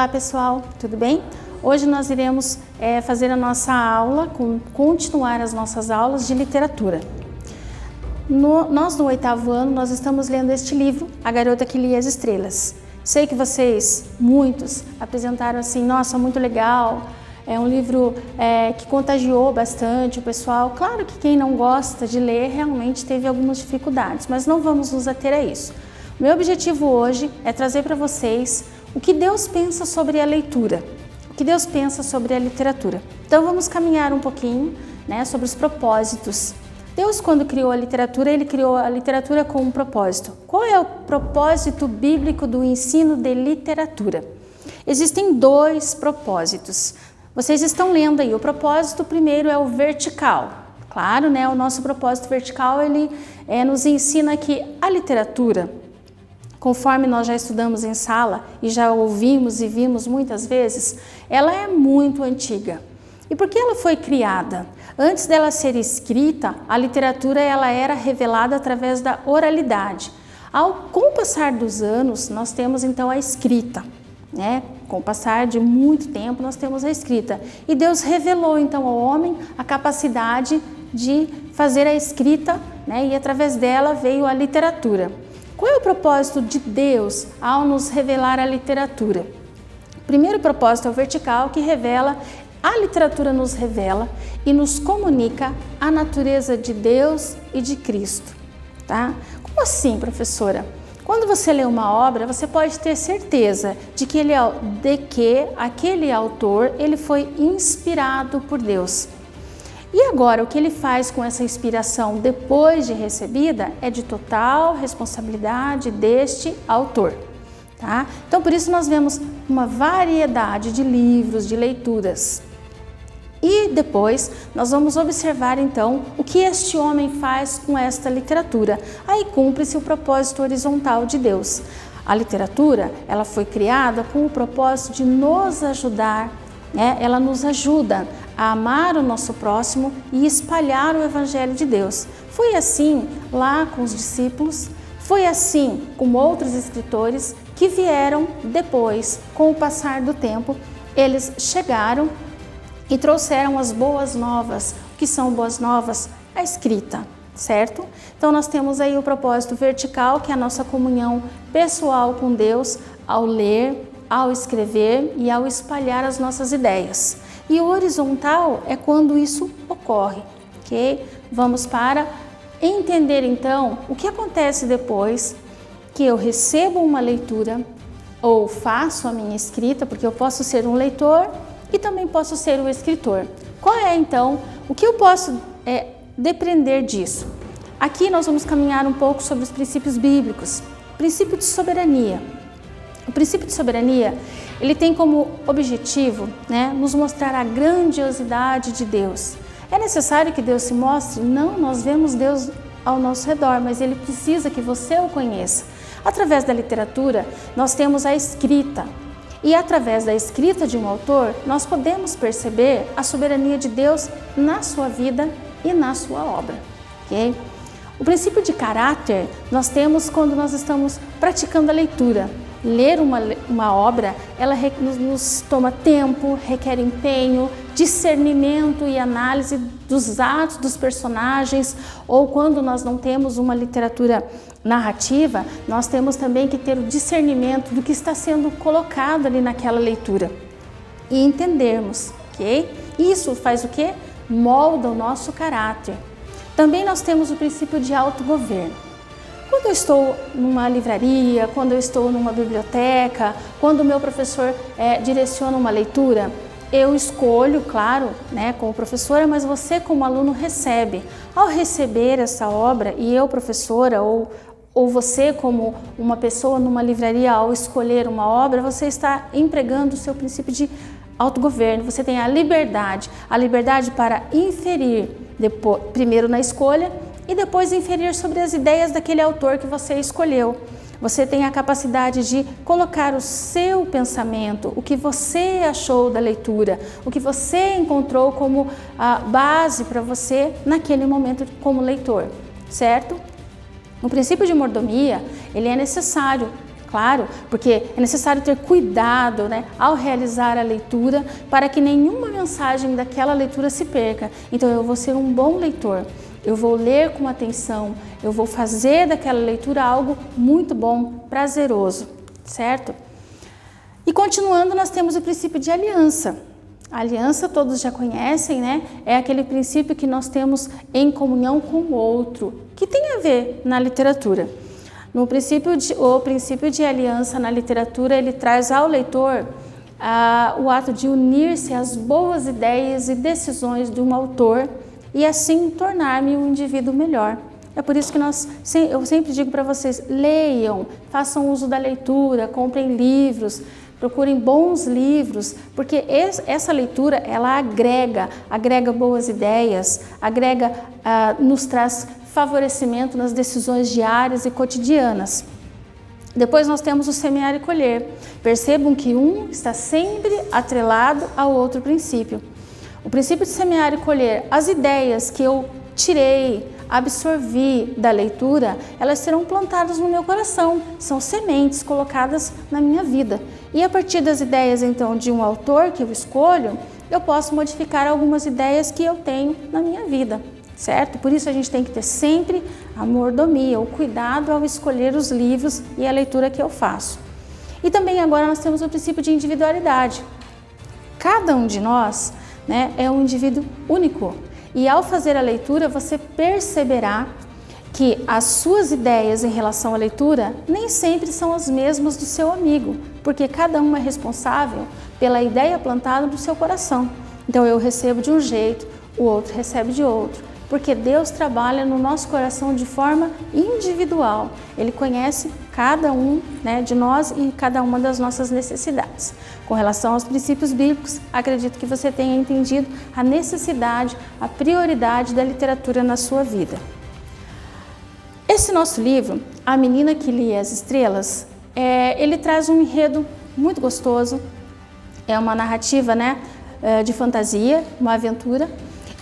Olá pessoal, tudo bem? Hoje nós iremos fazer a nossa aula, continuar as nossas aulas de literatura. Nós no 8º ano, nós estamos lendo este livro, A Garota que Lia as Estrelas. Sei que vocês, muitos, apresentaram assim, nossa, muito legal, é um livro que contagiou bastante o pessoal. Claro que quem não gosta de ler realmente teve algumas dificuldades, mas não vamos nos ater a isso. O meu objetivo hoje é trazer para vocês o que Deus pensa sobre a leitura, o que Deus pensa sobre a literatura. Então vamos caminhar um pouquinho, sobre os propósitos. Deus, quando criou a literatura, Ele criou a literatura com um propósito. Qual é o propósito bíblico do ensino de literatura? Existem 2 propósitos. Vocês estão lendo aí, o propósito primeiro é o vertical. Claro, o nosso propósito vertical, ele nos ensina que a literatura, conforme nós já estudamos em sala e já ouvimos e vimos muitas vezes, ela é muito antiga. E por que ela foi criada? Antes dela ser escrita, a literatura ela era revelada através da oralidade. Com o passar dos anos, nós temos então a escrita. Com o passar de muito tempo, nós temos a escrita. E Deus revelou então ao homem a capacidade de fazer a escrita, e através dela veio a literatura. Qual é o propósito de Deus ao nos revelar a literatura? O primeiro propósito é o vertical, que revela, a literatura nos revela e nos comunica a natureza de Deus e de Cristo. Tá? Como assim, professora? Quando você lê uma obra, você pode ter certeza de que aquele autor ele foi inspirado por Deus. E agora, o que ele faz com essa inspiração depois de recebida é de total responsabilidade deste autor. Tá? Então, por isso nós vemos uma variedade de livros, de leituras. E depois nós vamos observar então o que este homem faz com esta literatura. Aí cumpre-se o propósito horizontal de Deus. A literatura, ela foi criada com o propósito de nos ajudar, ela nos ajuda a amar o nosso próximo e espalhar o Evangelho de Deus. Foi assim lá com os discípulos, foi assim com outros escritores que vieram depois, com o passar do tempo, eles chegaram e trouxeram as boas novas. O que são boas novas? A escrita, certo? Então nós temos aí o propósito vertical, que é a nossa comunhão pessoal com Deus, ao ler, ao escrever e ao espalhar as nossas ideias. E o horizontal é quando isso ocorre, ok? Vamos para entender então o que acontece depois que eu recebo uma leitura ou faço a minha escrita, porque eu posso ser um leitor e também posso ser o escritor. Qual é então, o que eu posso depreender disso? Aqui nós vamos caminhar um pouco sobre os princípios bíblicos. Princípio de soberania. O princípio de soberania, ele tem como objetivo, nos mostrar a grandiosidade de Deus. É necessário que Deus se mostre? Não, nós vemos Deus ao nosso redor, mas Ele precisa que você o conheça. Através da literatura, nós temos a escrita. E através da escrita de um autor, nós podemos perceber a soberania de Deus na sua vida e na sua obra. Okay? O princípio de caráter nós temos quando nós estamos praticando a leitura. Ler uma obra, ela nos toma tempo, requer empenho, discernimento e análise dos atos dos personagens, ou quando nós não temos uma literatura narrativa, nós temos também que ter o discernimento do que está sendo colocado ali naquela leitura e entendermos, ok? Isso faz o quê? Molda o nosso caráter. Também nós temos o princípio de autogoverno. Quando eu estou numa livraria, quando eu estou numa biblioteca, quando o meu professor direciona uma leitura, eu escolho, claro, como professora, mas você como aluno recebe. Ao receber essa obra, e eu professora, ou você como uma pessoa numa livraria, ao escolher uma obra, você está empregando o seu princípio de autogoverno. Você tem a liberdade para inferir, primeiro na escolha, e depois inferir sobre as ideias daquele autor que você escolheu. Você tem a capacidade de colocar o seu pensamento, o que você achou da leitura, o que você encontrou como a base para você naquele momento como leitor, certo? O princípio de mordomia, ele é necessário Claro, porque é necessário ter cuidado, né, ao realizar a leitura para que nenhuma mensagem daquela leitura se perca. Então eu vou ser um bom leitor, eu vou ler com atenção, eu vou fazer daquela leitura algo muito bom, prazeroso, certo? E continuando, nós temos o princípio de aliança. A aliança todos já conhecem, né? É aquele princípio que nós temos em comunhão com o outro, que tem a ver na literatura. O princípio de aliança na literatura, ele traz ao leitor o ato de unir-se às boas ideias e decisões de um autor e assim tornar-me um indivíduo melhor. É por isso que eu sempre digo para vocês, leiam, façam uso da leitura, comprem livros, procurem bons livros, porque essa leitura, ela agrega boas ideias, nos traz favorecimento nas decisões diárias e cotidianas. Depois nós temos o semear e colher. Percebam que um está sempre atrelado ao outro princípio. O princípio de semear e colher, as ideias que eu tirei, absorvi da leitura, elas serão plantadas no meu coração, são sementes colocadas na minha vida. E a partir das ideias então de um autor que eu escolho, eu posso modificar algumas ideias que eu tenho na minha vida. Certo? Por isso a gente tem que ter sempre a mordomia, o cuidado ao escolher os livros e a leitura que eu faço. E também agora nós temos o princípio de individualidade. Cada um de nós, né, é um indivíduo único e ao fazer a leitura você perceberá que as suas ideias em relação à leitura nem sempre são as mesmas do seu amigo, porque cada um é responsável pela ideia plantada no seu coração. Então eu recebo de um jeito, o outro recebe de outro. Porque Deus trabalha no nosso coração de forma individual. Ele conhece cada um, né, de nós e cada uma das nossas necessidades. Com relação aos princípios bíblicos, acredito que você tenha entendido a necessidade, a prioridade da literatura na sua vida. Esse nosso livro, A Menina que Lia as Estrelas, ele traz um enredo muito gostoso. É uma narrativa, né, de fantasia, uma aventura.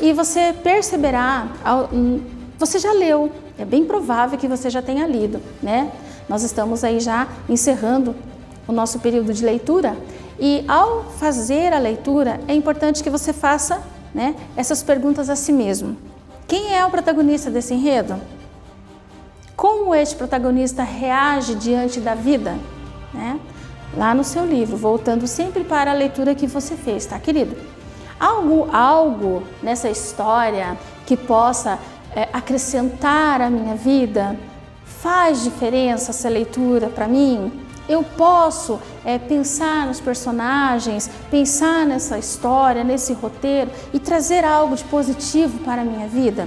E você perceberá, você já leu, é bem provável que você já tenha lido, né? Nós estamos aí já encerrando o nosso período de leitura e ao fazer a leitura é importante que você faça, né, essas perguntas a si mesmo. Quem é o protagonista desse enredo? Como este protagonista reage diante da vida, né? Lá no seu livro, voltando sempre para a leitura que você fez, tá, querido? Algo nessa história que possa acrescentar à minha vida? Faz diferença essa leitura para mim? Eu posso pensar nos personagens, pensar nessa história, nesse roteiro e trazer algo de positivo para a minha vida?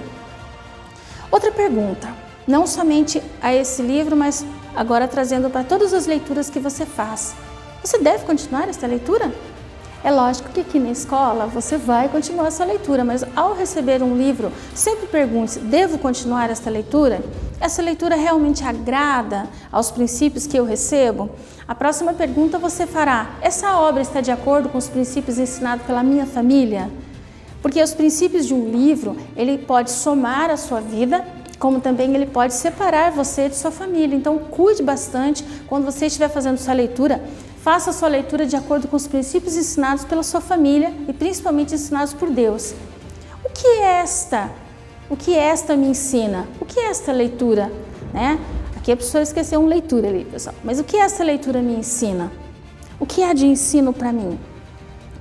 Outra pergunta, não somente a esse livro, mas agora trazendo para todas as leituras que você faz. Você deve continuar esta leitura? É lógico que aqui na escola você vai continuar a sua leitura, mas ao receber um livro, sempre pergunte, devo continuar esta leitura? Essa leitura realmente agrada aos princípios que eu recebo? A próxima pergunta você fará, essa obra está de acordo com os princípios ensinados pela minha família? Porque os princípios de um livro, ele pode somar a sua vida, como também ele pode separar você de sua família. Então cuide bastante quando você estiver fazendo sua leitura. Faça a sua leitura de acordo com os princípios ensinados pela sua família e principalmente ensinados por Deus. O que esta me ensina? O que esta leitura, né? Aqui a pessoa esqueceu uma leitura ali, pessoal. Mas o que esta leitura me ensina? O que há de ensino para mim?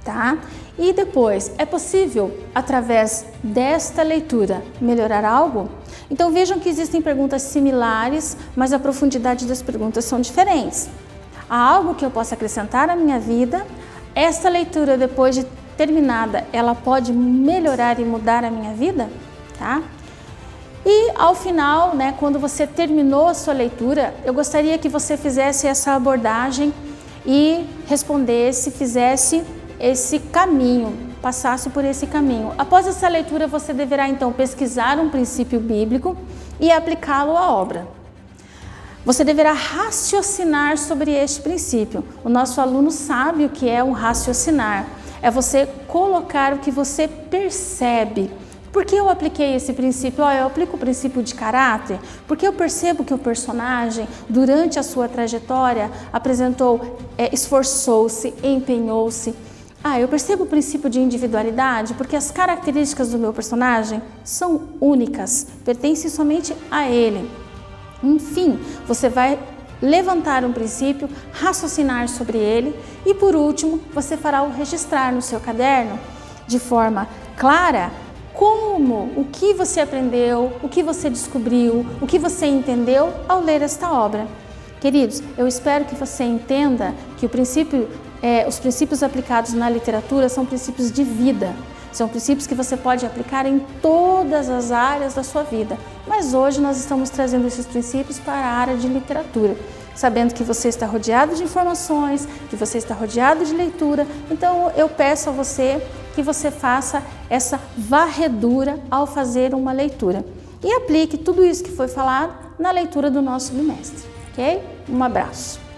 Tá? E depois, é possível, através desta leitura, melhorar algo? Então vejam que existem perguntas similares, mas a profundidade das perguntas são diferentes. Há algo que eu possa acrescentar à minha vida? Esta leitura, depois de terminada, ela pode melhorar e mudar a minha vida? Tá? E ao final, né, quando você terminou a sua leitura, eu gostaria que você fizesse essa abordagem e respondesse, fizesse esse caminho, passasse por esse caminho. Após essa leitura, você deverá então pesquisar um princípio bíblico e aplicá-lo à obra. Você deverá raciocinar sobre este princípio. O nosso aluno sabe o que é um raciocinar. É você colocar o que você percebe, Por que eu apliquei esse princípio? Eu aplico o princípio de caráter porque eu percebo que o personagem, durante a sua trajetória, esforçou-se, empenhou-se. Eu percebo o princípio de individualidade porque as características do meu personagem são únicas, pertencem somente a ele. Enfim, você vai levantar um princípio, raciocinar sobre ele e, por último, você fará o registrar no seu caderno de forma clara o que você aprendeu, o que você descobriu, o que você entendeu ao ler esta obra. Queridos, eu espero que você entenda que os princípios aplicados na literatura são princípios de vida. São princípios que você pode aplicar em todas as áreas da sua vida. Mas hoje nós estamos trazendo esses princípios para a área de literatura, sabendo que você está rodeado de informações, que você está rodeado de leitura. Então eu peço a você que você faça essa varredura ao fazer uma leitura e aplique tudo isso que foi falado na leitura do nosso bimestre, ok? Um abraço!